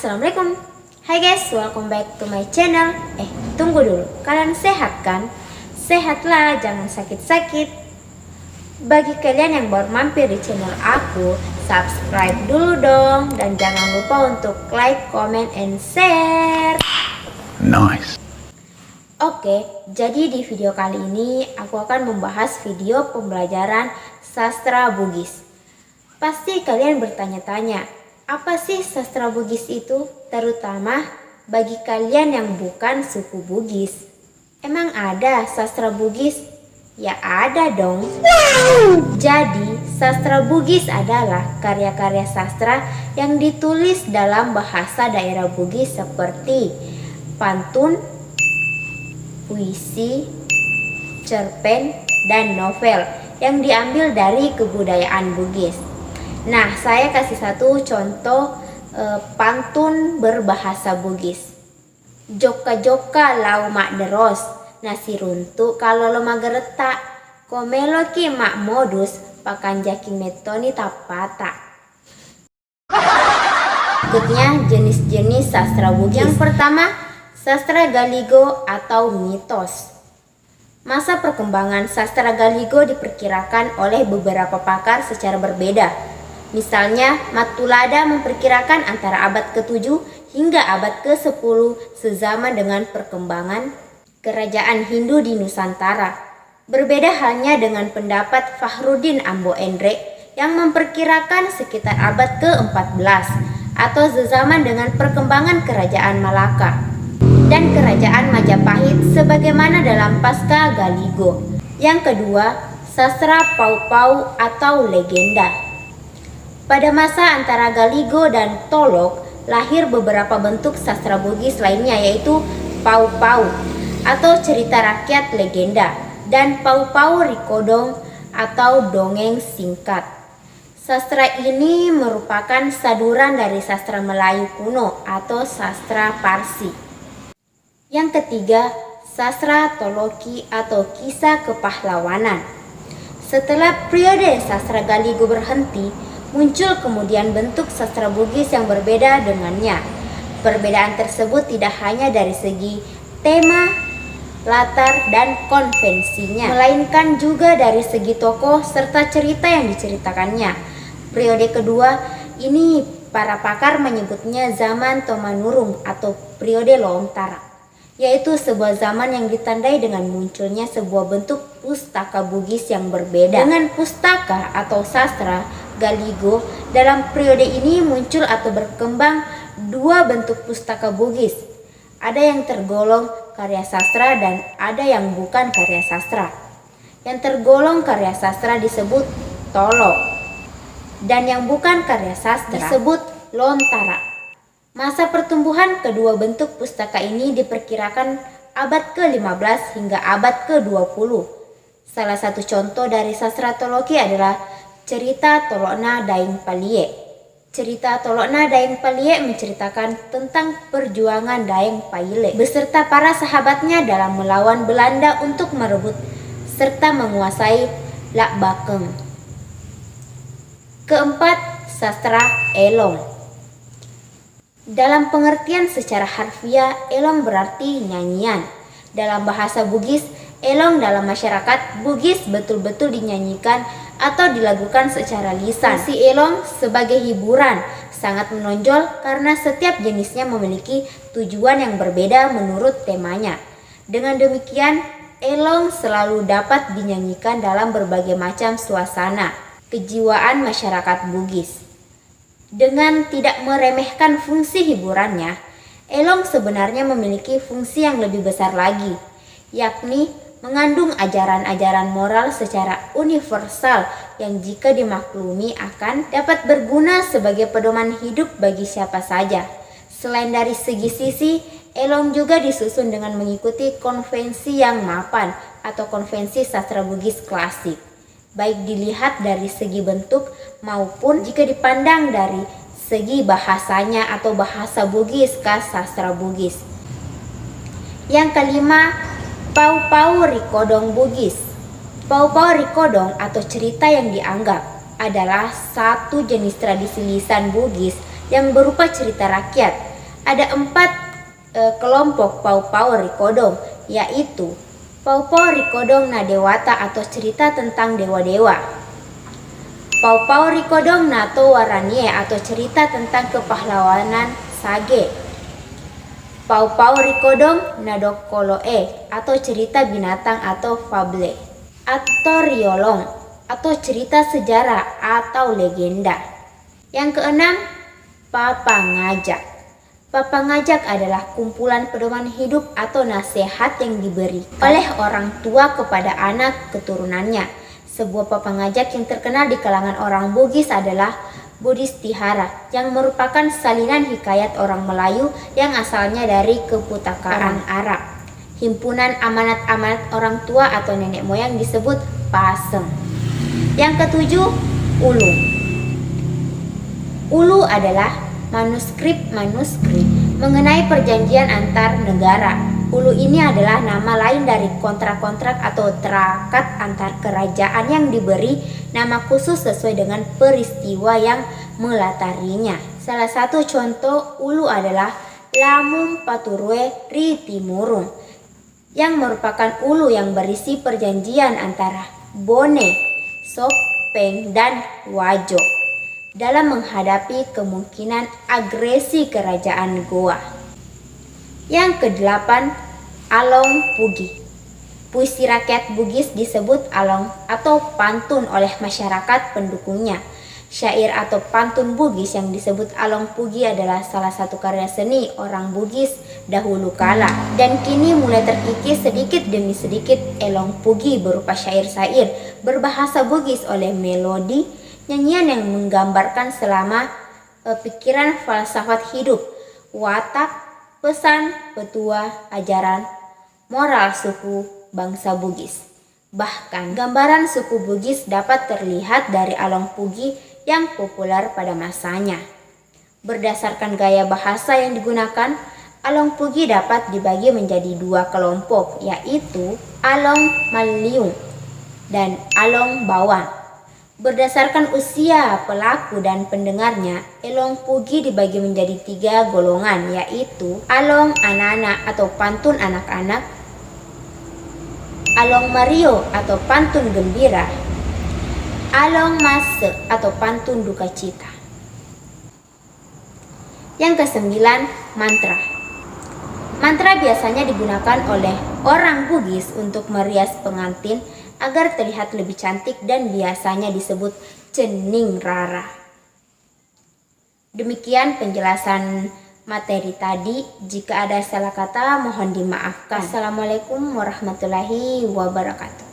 Assalamualaikum. Hai guys, welcome back to my channel. Tunggu dulu, kalian sehat kan? Sehatlah, jangan sakit-sakit. Bagi kalian yang baru mampir di channel aku, subscribe dulu dong. Dan jangan lupa untuk like, comment, and share. Nice. Oke, jadi di video kali ini aku akan membahas video pembelajaran sastra Bugis. Pasti kalian bertanya-tanya, apa sih sastra Bugis itu? Terutama bagi kalian yang bukan suku Bugis. Emang ada sastra Bugis? Ya ada dong. Jadi sastra Bugis adalah karya-karya sastra yang ditulis dalam bahasa daerah Bugis seperti pantun, puisi, cerpen, dan novel yang diambil dari kebudayaan Bugis. Nah, saya kasih satu contoh pantun berbahasa Bugis. Joka-joka lau mak deros, nasi runtuk kalau lemah geretak, komelo ki mak modus, pakan jaki metoni tapata. Berikutnya jenis-jenis sastra Bugis. Yang pertama, sastra Galigo atau mitos. Masa perkembangan sastra Galigo diperkirakan oleh beberapa pakar secara berbeda. Misalnya, Matulada memperkirakan antara abad ke-7 hingga abad ke-10 sezaman dengan perkembangan kerajaan Hindu di Nusantara. Berbeda halnya dengan pendapat Fakhruddin Ambo Endre yang memperkirakan sekitar abad ke-14 atau sezaman dengan perkembangan kerajaan Malaka dan kerajaan Majapahit sebagaimana dalam Pasca Galigo. Yang kedua, sastra Pau-Pau atau legenda. Pada masa antara Galigo dan Tolok, lahir beberapa bentuk sastra Bugis lainnya, yaitu Pau-Pau atau cerita rakyat legenda dan Pau-Pau Rikodong atau dongeng singkat. Sastra ini merupakan saduran dari sastra Melayu kuno atau sastra Parsi. Yang ketiga, sastra Toloki atau kisah kepahlawanan. Setelah periode sastra Galigo berhenti, muncul kemudian bentuk sastra Bugis yang berbeda dengannya. Perbedaan tersebut tidak hanya dari segi tema, latar, dan konvensinya, melainkan juga dari segi tokoh serta cerita yang diceritakannya. Periode kedua ini para pakar menyebutnya zaman Tomanurung atau periode Lontara, yaitu sebuah zaman yang ditandai dengan munculnya sebuah bentuk pustaka Bugis yang berbeda. Dengan pustaka atau sastra Galigo, dalam periode ini muncul atau berkembang dua bentuk pustaka Bugis. Ada yang tergolong karya sastra dan ada yang bukan karya sastra. Yang tergolong karya sastra disebut Tolok dan yang bukan karya sastra disebut Lontara. Masa pertumbuhan kedua bentuk pustaka ini diperkirakan abad ke-15 hingga abad ke-20. Salah satu contoh dari sastra Toloki adalah cerita Tolokna Daeng Palie. Cerita Tolokna Daeng Palie menceritakan tentang perjuangan Daeng Paile beserta para sahabatnya dalam melawan Belanda untuk merebut serta menguasai Lak Bakeng. Keempat, sastra Elong. Dalam pengertian secara harfiah, elong berarti nyanyian. Dalam bahasa Bugis, elong dalam masyarakat Bugis betul-betul dinyanyikan atau dilakukan secara lisan. Si elong sebagai hiburan sangat menonjol karena setiap jenisnya memiliki tujuan yang berbeda menurut temanya. Dengan demikian, elong selalu dapat dinyanyikan dalam berbagai macam suasana kejiwaan masyarakat Bugis. Dengan tidak meremehkan fungsi hiburannya, elong sebenarnya memiliki fungsi yang lebih besar lagi, yakni mengandung ajaran-ajaran moral secara universal yang jika dimaklumi akan dapat berguna sebagai pedoman hidup bagi siapa saja. Selain dari segi sisi, elong juga disusun dengan mengikuti konvensi yang mapan atau konvensi sastra Bugis klasik, baik dilihat dari segi bentuk maupun jika dipandang dari segi bahasanya atau bahasa Bugis khas sastra Bugis. Yang kelima, Pau-Pau Rikodong Bugis. Pau-Pau Rikodong atau cerita yang dianggap adalah satu jenis tradisi lisan Bugis yang berupa cerita rakyat Ada 4 kelompok Paupau Rikodong, yaitu Paupau Rikodong na Dewata atau cerita tentang dewa-dewa, Paupau Rikodong na Towaranie atau cerita tentang kepahlawanan Sage, Paupau Rikodong na Dokoloe atau cerita binatang atau fable, atau Riolong atau cerita sejarah atau legenda. Yang keenam, Papangajak. Papangajak adalah kumpulan pedoman hidup atau nasihat yang diberi oleh orang tua kepada anak keturunannya. Sebuah papangajak yang terkenal di kalangan orang Bugis adalah Budistihara, yang merupakan salinan hikayat orang Melayu yang asalnya dari keputakaan Arab. Himpunan amanat-amanat orang tua atau nenek moyang disebut Pasem. Yang ketujuh, Ulu. Ulu adalah manuskrip mengenai perjanjian antar negara. Ulu ini adalah nama lain dari kontrak-kontrak atau traktat antar kerajaan yang diberi nama khusus sesuai dengan peristiwa yang melatarinya. Salah satu contoh ulu adalah Lamum Paturwe Ritimurung, yang merupakan ulu yang berisi perjanjian antara Bone, Sopeng, dan Wajo dalam menghadapi kemungkinan agresi kerajaan Goa. Yang kedelapan, Along Pugi. Puisi rakyat Bugis disebut along atau pantun oleh masyarakat pendukungnya. Syair atau pantun Bugis yang disebut Along Pugi adalah salah satu karya seni orang Bugis dahulu kala, dan kini mulai terkikis sedikit demi sedikit. Elong Pugi berupa syair-syair berbahasa Bugis oleh melodi nyanyian yang menggambarkan selama pikiran falsafat hidup, watak, pesan, petua, ajaran, moral suku bangsa Bugis. Bahkan gambaran suku Bugis dapat terlihat dari Along Pugi yang populer pada masanya. Berdasarkan gaya bahasa yang digunakan, Along Pugi dapat dibagi menjadi 2 kelompok, yaitu Along Maliung dan Along Bawang. Berdasarkan usia pelaku dan pendengarnya, Elong Pugi dibagi menjadi 3 golongan, yaitu Along Anak-anak atau pantun anak-anak, Along Mario atau pantun gembira, Along Mase atau pantun duka cita. Yang kesembilan, mantra. Mantra biasanya digunakan oleh orang Bugis untuk merias pengantin agar terlihat lebih cantik dan biasanya disebut cening rara. Demikian penjelasan materi tadi. Jika ada salah kata mohon dimaafkan. Assalamualaikum warahmatullahi wabarakatuh.